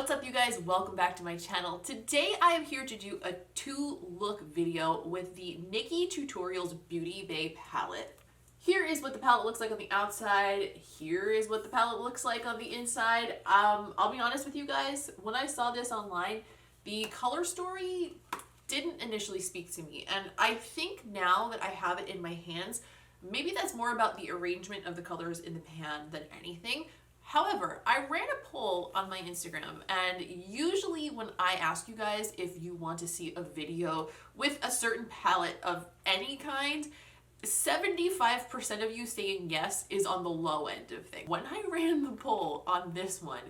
What's up, you guys? Welcome back to my channel. Today I am here to do a 2-look video with the Nikkie Tutorials Beauty Bay palette. Here is what the palette looks like on the outside. Here is what the palette looks like on the inside. I'll be honest with you guys, when I saw this online, the color story didn't initially speak to me. And I think now that I have it in my hands, maybe that's more about the arrangement of the colors in the pan than anything. However, I ran a poll on my Instagram, and usually when I ask you guys if you want to see a video with a certain palette of any kind, 75% of you saying yes is on the low end of things. When I ran the poll on this one,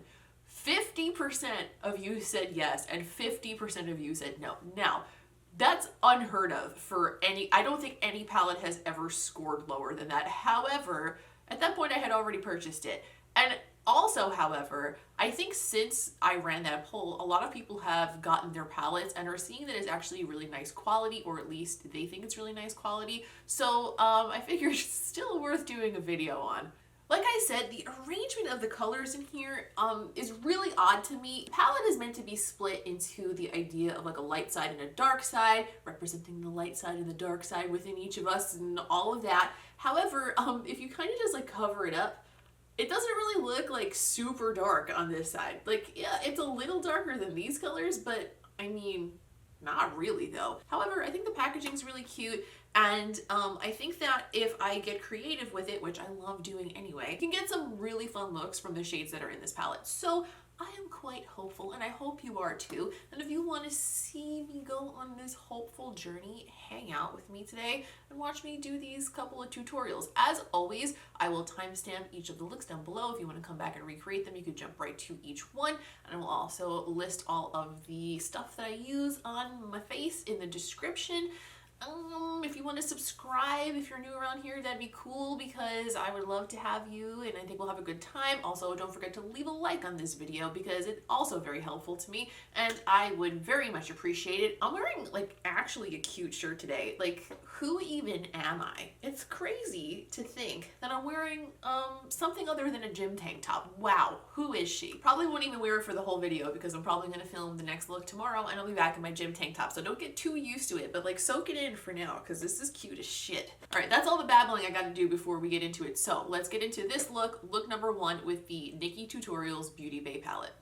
50% of you said yes and 50% of you said no. Now, that's unheard of for any, I don't think any palette has ever scored lower than that. However, at that point I had already purchased it. And also, however, I think since I ran that poll, a lot of people have gotten their palettes and are seeing that it's actually really nice quality, or at least they think it's really nice quality. So I figured it's still worth doing a video on. Like I said, the arrangement of the colors in here is really odd to me. The palette is meant to be split into the idea of like a light side and a dark side, representing the light side and the dark side within each of us and all of that. However, if you kind of just like cover it up, it doesn't really look like super dark on this side. Like, yeah, it's a little darker than these colors, but I mean, not really though. However, I think the packaging is really cute, and I think that if I get creative with it, which I love doing anyway, you can get some really fun looks from the shades that are in this palette. So I am quite hopeful, and I hope you are too. And if you want to see me go on this hopeful journey, hang out with me today and watch me do these couple of tutorials. As always, I will timestamp each of the looks down below. If you want to come back and recreate them, you can jump right to each one. And I will also list all of the stuff that I use on my face in the description. If you want to subscribe, if you're new around here, that'd be cool because I would love to have you and I think we'll have a good time. Also, don't forget to leave a like on this video because it's also very helpful to me and I would very much appreciate it. I'm wearing like actually a cute shirt today. Like, who even am I? It's crazy to think that I'm wearing something other than a gym tank top. Wow, who is she? Probably won't even wear it for the whole video because I'm probably going to film the next look tomorrow and I'll be back in my gym tank top. So don't get too used to it, but like soak it in for now because this is cute as shit. All right, that's all the babbling I got to do before we get into it. So let's get into this look number 1 with the Nikkie Tutorials Beauty Bay palette.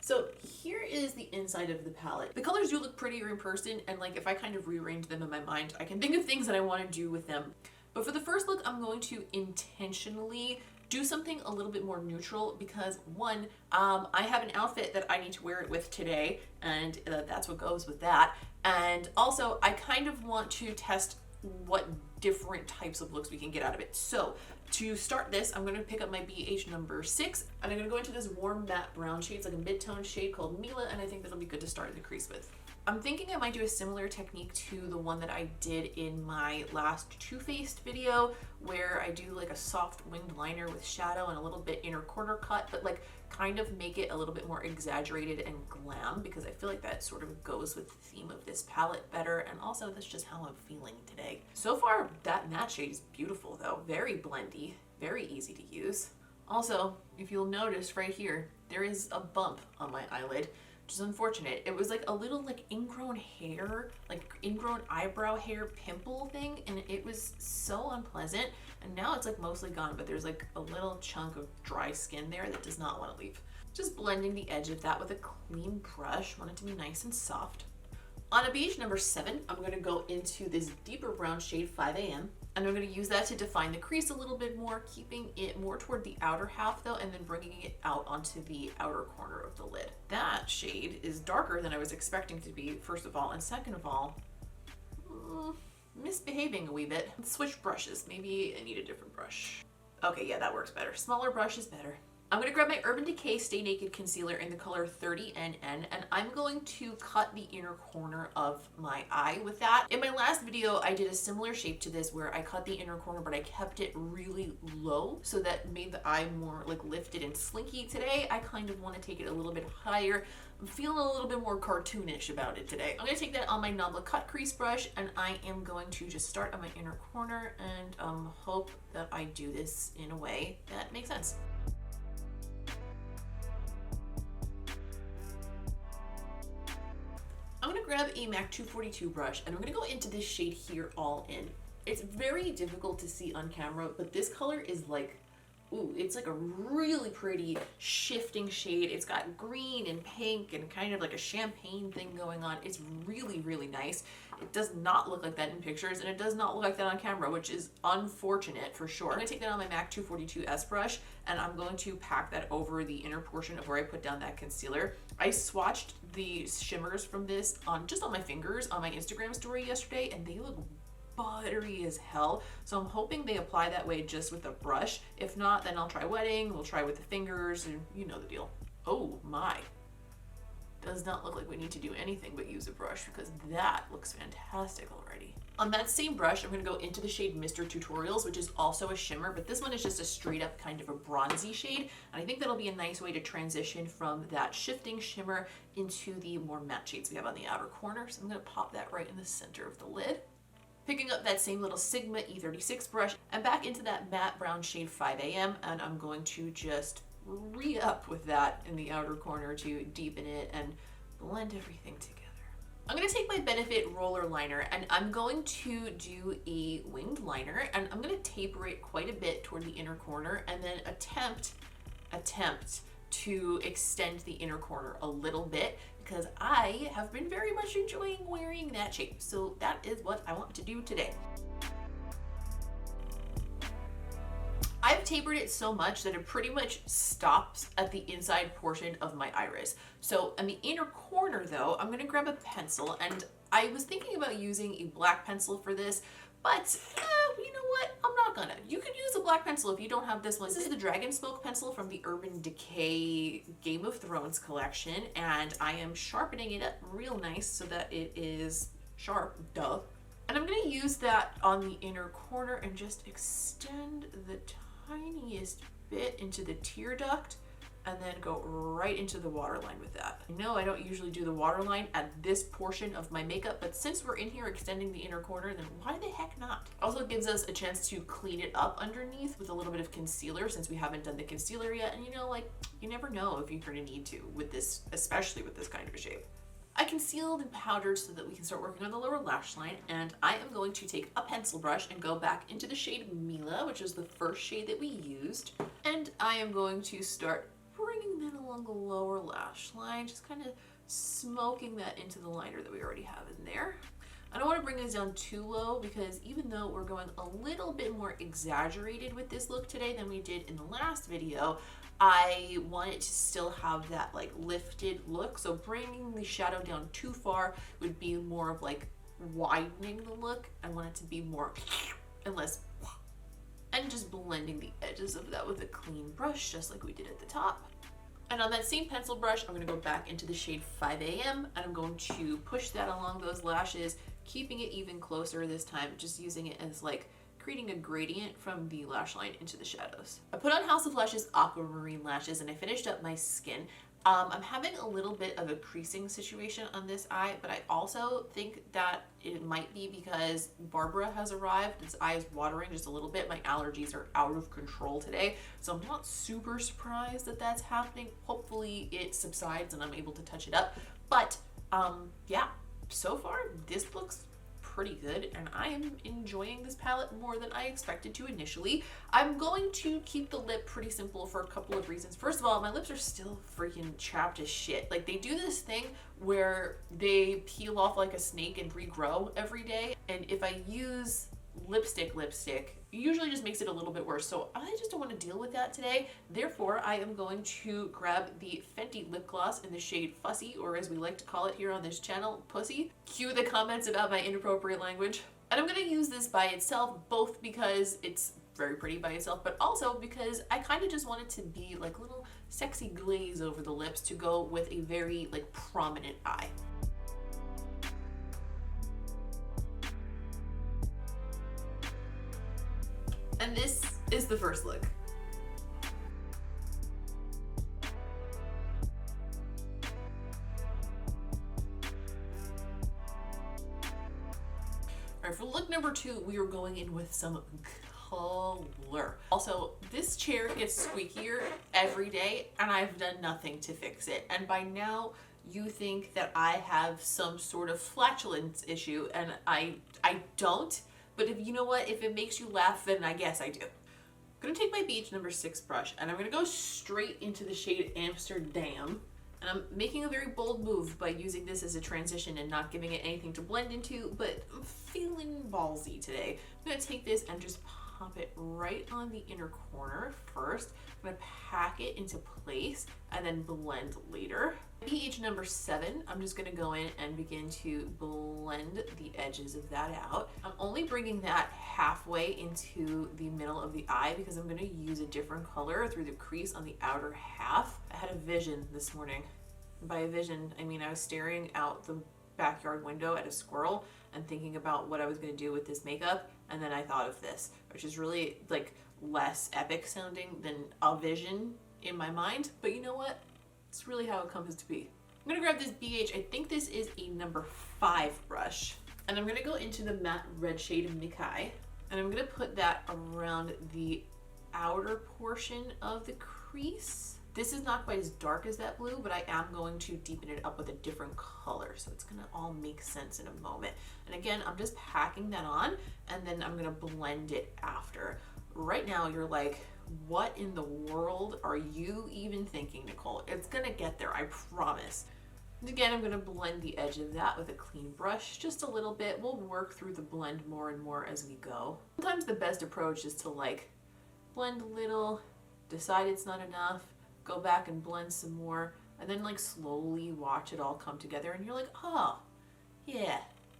So here is the inside of the palette. The colors do look prettier in person, and like if I kind of rearrange them in my mind, I can think of things that I want to do with them. But for the first look, I'm going to intentionally do something a little bit more neutral because one, I have an outfit that I need to wear it with today, and that's what goes with that. And also, I kind of want to test what different types of looks we can get out of it. So to start this, I'm going to pick up my BH number 6, and I'm going to go into this warm matte brown shade. It's like a mid-tone shade called Mila, and I think that'll be good to start in the crease with. I'm thinking I might do a similar technique to the one that I did in my last Too Faced video, where I do like a soft winged liner with shadow and a little bit inner corner cut, but like kind of make it a little bit more exaggerated and glam because I feel like that sort of goes with the theme of this palette better, and also that's just how I'm feeling today. So far, that matte shade is beautiful though, very blendy, very easy to use. Also, if you'll notice right here, there is a bump on my eyelid, which is unfortunate. It was like a little like ingrown hair, like ingrown eyebrow hair pimple thing, and it was so unpleasant. And now it's like mostly gone, but there's like a little chunk of dry skin there that does not want to leave. Just blending the edge of that with a clean brush. Want it to be nice and soft. On a BH number 7, I'm going to go into this deeper brown shade 5 AM. And I'm going to use that to define the crease a little bit more, keeping it more toward the outer half though, and then bringing it out onto the outer corner of the lid. That shade is darker than I was expecting to be, first of all, and second of all, misbehaving a wee bit. Let's switch brushes. Maybe I need a different brush. Okay, yeah, that works better. Smaller brush is better. I'm going to grab my Urban Decay Stay Naked Concealer in the color 30NN, and I'm going to cut the inner corner of my eye with that. In my last video, I did a similar shape to this where I cut the inner corner, but I kept it really low, so that made the eye more like lifted and slinky. Today, I kind of want to take it a little bit higher. I'm feeling a little bit more cartoonish about it today. I'm going to take that on my NABLA cut crease brush, and I am going to just start on my inner corner and hope that I do this in a way that makes sense. gonna grab a MAC 242 brush and I'm gonna go into this shade here, All In. It's very difficult to see on camera, but this color is like, ooh, it's like a really pretty shifting shade. It's got green and pink and kind of like a champagne thing going on. It's really, really nice. It does not look like that in pictures, and it does not look like that on camera, which is unfortunate for sure. I'm gonna take that on my MAC 242S brush, and I'm going to pack that over the inner portion of where I put down that concealer. I swatched the shimmers from this just on my fingers on my Instagram story yesterday, and they look buttery as hell. So I'm hoping they apply that way just with a brush. If not, then I'll try wetting. We'll try with the fingers, and you know the deal. Oh my. Does not look like we need to do anything but use a brush, because that looks fantastic already. On that same brush, I'm going to go into the shade Mr. Tutorials, which is also a shimmer, but this one is just a straight up kind of a bronzy shade. And I think that'll be a nice way to transition from that shifting shimmer into the more matte shades we have on the outer corner. So I'm going to pop that right in the center of the lid. Picking up that same little Sigma E36 brush and back into that matte brown shade 5 AM, and I'm going to just re-up with that in the outer corner to deepen it and blend everything together. I'm going to take my Benefit roller liner and I'm going to do a winged liner, and I'm going to taper it quite a bit toward the inner corner and then attempt to extend the inner corner a little bit, because I have been very much enjoying wearing that shape. So that is what I want to do today. I've tapered it so much that it pretty much stops at the inside portion of my iris. So in the inner corner though, I'm gonna grab a pencil, and I was thinking about using a black pencil for this, but you know what? I'm not gonna. You could use a black pencil if you don't have this one. This is the Dragon Smoke pencil from the Urban Decay Game of Thrones collection, and I am sharpening it up real nice so that it is sharp, duh. And I'm gonna use that on the inner corner and just extend the tiniest bit into the tear duct, and then go right into the waterline with that. I know I don't usually do the waterline at this portion of my makeup, but since we're in here extending the inner corner, then why the heck not? Also gives us a chance to clean it up underneath with a little bit of concealer, since we haven't done the concealer yet, and you know, like, you never know if you're gonna need to with this, especially with this kind of a shape. I concealed and powdered so that we can start working on the lower lash line, and I am going to take a pencil brush and go back into the shade Mila, which is the first shade that we used, and I am going to start bringing that along the lower lash line, just kind of smoking that into the liner that we already have in there. I don't want to bring this down too low, because even though we're going a little bit more exaggerated with this look today than we did in the last video, I want it to still have that like lifted look. So bringing the shadow down too far would be more of like widening the look. I want it to be more and less, and just blending the edges of that with a clean brush, just like we did at the top. And on that same pencil brush, I'm going to go back into the shade 5 AM, and I'm going to push that along those lashes, keeping it even closer this time, just using it as like creating a gradient from the lash line into the shadows. I put on House of Lashes Aquamarine lashes, and I finished up my skin. I'm having a little bit of a creasing situation on this eye, but I also think that it might be because Barbara has arrived. This eye is watering just a little bit. My allergies are out of control today, so I'm not super surprised that that's happening. Hopefully it subsides and I'm able to touch it up. But yeah, so far this looks pretty good, and I am enjoying this palette more than I expected to initially. I'm going to keep the lip pretty simple for a couple of reasons. First of all, my lips are still freaking chapped as shit. Like, they do this thing where they peel off like a snake and regrow every day, and if I use lipstick, it usually just makes it a little bit worse. So I just don't want to deal with that today. Therefore, I am going to grab the Fenty lip gloss in the shade Fussy, or as we like to call it here on this channel, Pussy. Cue the comments about my inappropriate language. And I'm going to use this by itself, both because it's very pretty by itself, but also because I kind of just want it to be like a little sexy glaze over the lips to go with a very like prominent eye. And this is the first look. All right, for look number 2, we are going in with some color. Also, this chair gets squeakier every day, and I've done nothing to fix it. And by now, you think that I have some sort of flatulence issue, and I don't. But if you know what, if it makes you laugh, then I guess I do. I'm gonna take my BH number 6 brush, and I'm gonna go straight into the shade Amsterdam. And I'm making a very bold move by using this as a transition and not giving it anything to blend into, but I'm feeling ballsy today. I'm gonna take this and just pop it right on the inner corner first. I'm gonna pack it into place and then blend later. BH number 7, I'm just gonna go in and begin to blend the edges of that out. I'm only bringing that halfway into the middle of the eye because I'm gonna use a different color through the crease on the outer half. I had a vision this morning. By a vision, I mean I was staring out the backyard window at a squirrel and thinking about what I was gonna do with this makeup, and then I thought of this, which is really like less epic sounding than a vision in my mind, but you know what? It's really how it comes to be. I'm gonna grab this BH, I think this is a number 5 brush, and I'm gonna go into the matte red shade of Nikkie, and I'm gonna put that around the outer portion of the crease. This is not quite as dark as that blue, but I am going to deepen it up with a different color, so it's gonna all make sense in a moment. And again, I'm just packing that on, and then I'm gonna blend it after. Right now, you're like, what in the world are you even thinking, Nicole? It's gonna get there, I promise. And again, I'm gonna blend the edge of that with a clean brush, just a little bit. We'll work through the blend more and more as we go. Sometimes the best approach is to like blend a little, decide it's not enough, go back and blend some more, and then like slowly watch it all come together, and you're like, oh, yeah,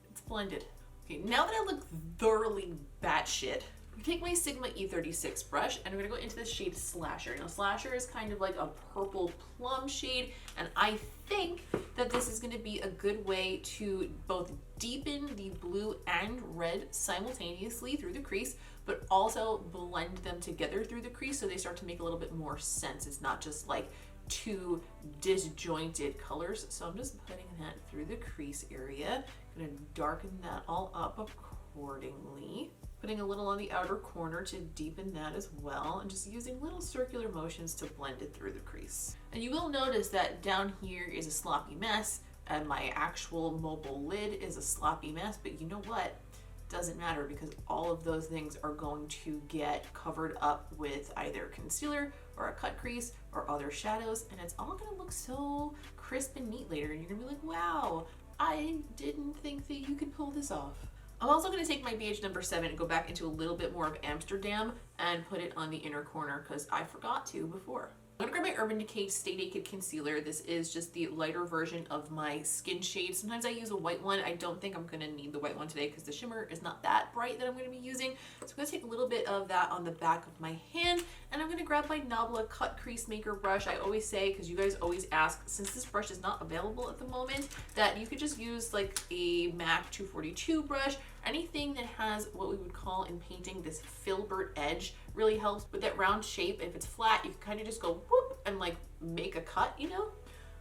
it's blended. Okay, now that I look thoroughly batshit, I take my Sigma E36 brush, and I'm gonna go into the shade Slasher. Now, Slasher is kind of like a purple plum shade, and I think that this is gonna be a good way to both deepen the blue and red simultaneously through the crease, but also blend them together through the crease so they start to make a little bit more sense. It's not just like two disjointed colors. So I'm just putting that through the crease area. I'm gonna darken that all up accordingly. Putting a little on the outer corner to deepen that as well, and just using little circular motions to blend it through the crease. And you will notice that down here is a sloppy mess, and my actual mobile lid is a sloppy mess, but you know what? Doesn't matter, because all of those things are going to get covered up with either concealer or a cut crease or other shadows, and it's all gonna look so crisp and neat later, and you're gonna be like, wow, I didn't think that you could pull this off. I'm also going to take my BH number 7 and go back into a little bit more of Amsterdam and put it on the inner corner because I forgot to before. I'm going to grab my Urban Decay Stay Naked Concealer. This is just the lighter version of my skin shade. Sometimes I use a white one. I don't think I'm going to need the white one today because the shimmer is not that bright that I'm going to be using. So I'm going to take a little bit of that on the back of my hand, and I'm going to grab my NABLA Cut Crease Maker brush. I always say, because you guys always ask, since this brush is not available at the moment, that you could just use like a MAC 242 brush. Anything that has what we would call in painting this filbert edge really helps with that round shape. If it's flat, you can kind of just go whoop and like make a cut, you know?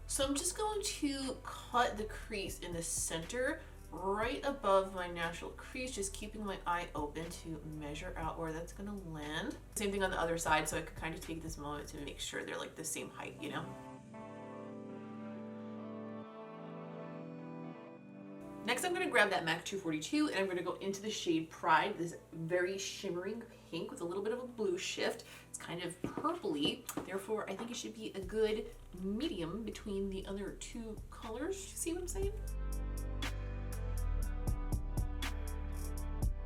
So I'm just going to cut the crease in the center right above my natural crease, just keeping my eye open to measure out where that's gonna land. Same thing on the other side, so I could kind of take this moment to make sure they're like the same height, you know? Next, I'm going to grab that MAC 242 and I'm going to go into the shade Pride, this very shimmering pink with a little bit of a blue shift. It's kind of purpley, therefore I think it should be a good medium between the other two colors. See what I'm saying?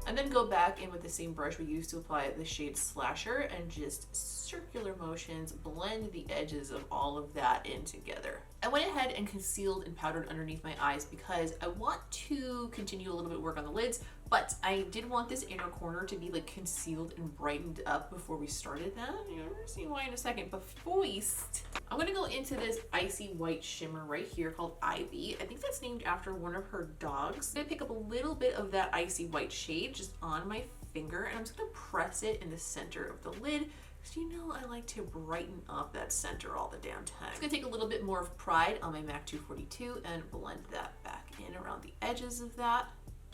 And then go back in with the same brush we used to apply the shade Slasher and just circular motions, blend the edges of all of that in together. I went ahead and concealed and powdered underneath my eyes because I want to continue a little bit of work on the lids, but I did want this inner corner to be like concealed and brightened up before we started that. You're gonna see why in a second, but first, I'm gonna go into this icy white shimmer right here called Ivy. I think that's named after one of her dogs. I'm gonna pick up a little bit of that icy white shade just on my finger, and I'm just gonna press it in the center of the lid. So you know I like to brighten up that center all the damn time. I'm just gonna take a little bit more of Pride on my MAC 242 and blend that back in around the edges of that.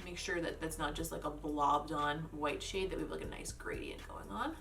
Make sure that that's not just like a blobbed on white shade, that we have like a nice gradient going on.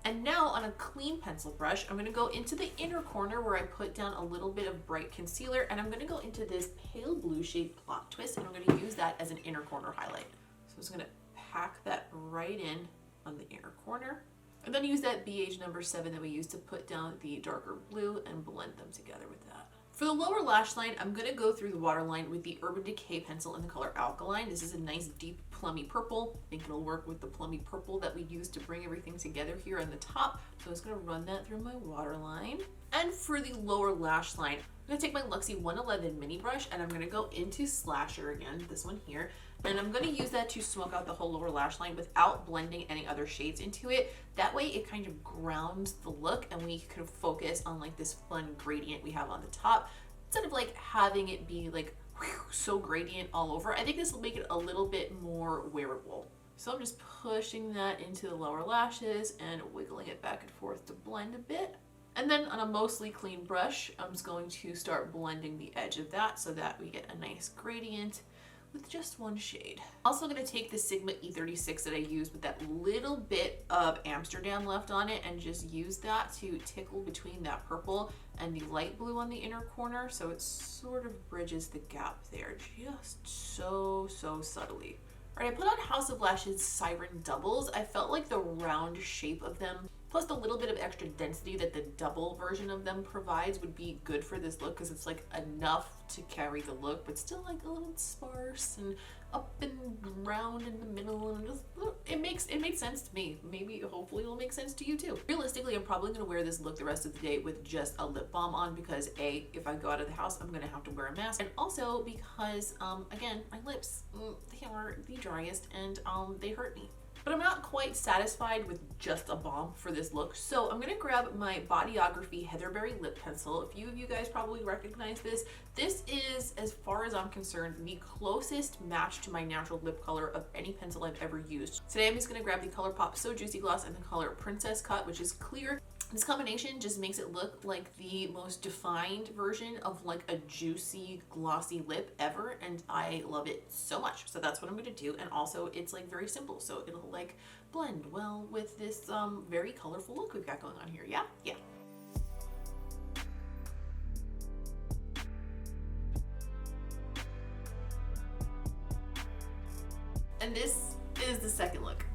And now on a clean pencil brush, I'm going to go into the inner corner where I put down a little bit of bright concealer, and I'm going to go into this pale blue shade Plot Twist, and I'm going to use that as an inner corner highlight. So I'm just going to pack that right in on the inner corner, and then use that BH number 7 that we used to put down the darker blue and blend them together with that. For the lower lash line, I'm going to go through the waterline with the Urban Decay pencil in the color Alkaline. This is a nice deep plummy purple. I think it'll work with the plummy purple that we used to bring everything together here on the top. So I'm just going to run that through my waterline. And for the lower lash line, I'm going to take my Luxie 111 mini brush and I'm going to go into Slasher again, this one here. And I'm going to use that to smoke out the whole lower lash line without blending any other shades into it. That way it kind of grounds the look and we can focus on like this fun gradient we have on the top instead of like having it be like so gradient all over. I think this will make it a little bit more wearable. So I'm just pushing that into the lower lashes and wiggling it back and forth to blend a bit. And then on a mostly clean brush, I'm just going to start blending the edge of that so that we get a nice gradient with just one shade. Also going to take the Sigma E36 that I used with that little bit of Amsterdam left on it and just use that to tickle between that purple and the light blue on the inner corner, so it sort of bridges the gap there just so subtly. Alright, I put on House of Lashes Siren doubles. I felt like the round shape of them plus the little bit of extra density that the double version of them provides would be good for this look because it's like enough to carry the look but still like a little sparse and up and round in the middle, and just it makes sense to me. Maybe hopefully it'll make sense to you too. Realistically, I'm probably gonna wear this look the rest of the day with just a lip balm on because A, if I go out of the house I'm gonna have to wear a mask, and also because again my lips, they are the driest and they hurt me. But I'm not quite satisfied with just a balm for this look, so I'm gonna grab my Bodyography Heatherberry lip pencil. A few of you guys probably recognize this. This is, as far as I'm concerned, the closest match to my natural lip color of any pencil I've ever used. Today I'm just gonna grab the ColourPop So Juicy Gloss in the color Princess Cut, which is clear. This combination just makes it look like the most defined version of like a juicy, glossy lip ever, and I love it so much. So that's what I'm gonna do, and also it's like very simple, so it'll like blend well with this very colorful look we've got going on here. Yeah. And this is the second look.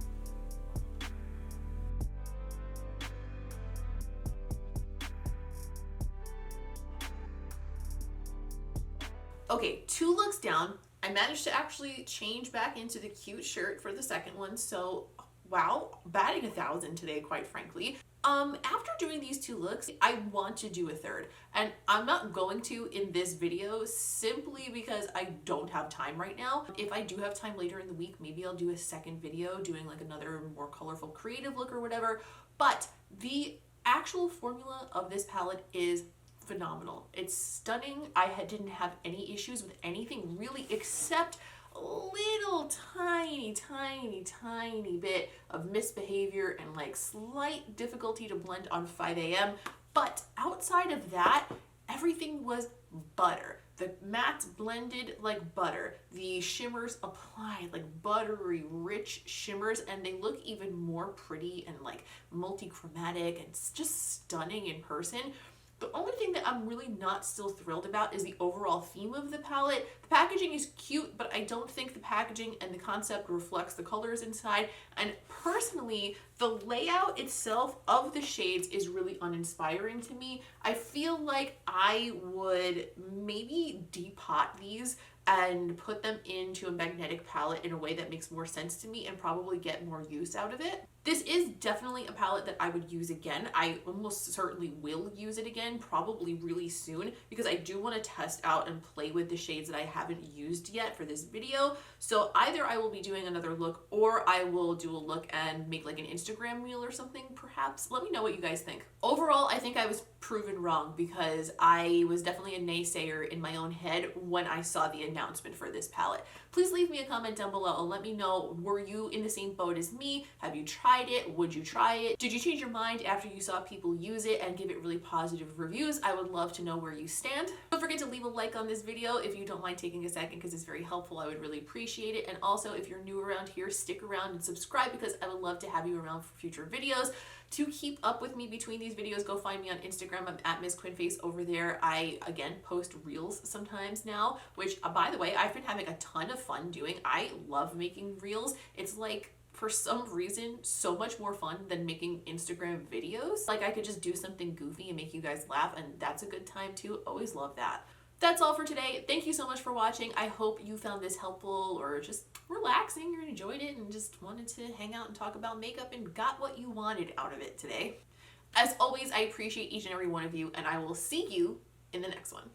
Okay, 2 looks down. I managed to actually change back into the cute shirt for the second one, so wow, batting 1,000 today, quite frankly. After doing these 2 looks, I want to do a third, and I'm not going to in this video simply because I don't have time right now. If I do have time later in the week, maybe I'll do a second video doing like another more colorful creative look or whatever, but the actual formula of this palette is phenomenal. It's stunning. I didn't have any issues with anything really except a little tiny bit of misbehavior and like slight difficulty to blend on 5 a.m. But outside of that, everything was butter. The mattes blended like butter. The shimmers applied like buttery, rich shimmers, and they look even more pretty and like multi-chromatic and just stunning in person. The only thing that I'm really not still thrilled about is the overall theme of the palette. The packaging is cute, but I don't think the packaging and the concept reflects the colors inside. And personally, the layout itself of the shades is really uninspiring to me. I feel like I would maybe depot these and put them into a magnetic palette in a way that makes more sense to me and probably get more use out of it. This is definitely a palette that I would use again. I almost certainly will use it again, probably really soon, because I do want to test out and play with the shades that I haven't used yet for this video. So either I will be doing another look or I will do a look and make like an Instagram reel or something perhaps. Let me know what you guys think. Overall, I think I was proven wrong because I was definitely a naysayer in my own head when I saw the announcement for this palette. Please leave me a comment down below and let me know, were you in the same boat as me? Have you tried tried it? Would you try it? Did you change your mind after you saw people use it and give it really positive reviews? I would love to know where you stand. Don't forget to leave a like on this video if you don't mind taking a second, because it's very helpful. I would really appreciate it. And also, if you're new around here, stick around and subscribe, because I would love to have you around for future videos. To keep up with me between these videos, go find me on Instagram. I'm at Miss Quinface over there. I, again, post reels sometimes now, which, by the way, I've been having a ton of fun doing. I love making reels. It's like, for some reason, so much more fun than making Instagram videos. Like, I could just do something goofy and make you guys laugh, and that's a good time too. Always love that. That's all for today. Thank you so much for watching. I hope you found this helpful or just relaxing or enjoyed it and just wanted to hang out and talk about makeup and got what you wanted out of it today. As always, I appreciate each and every one of you, and I will see you in the next one.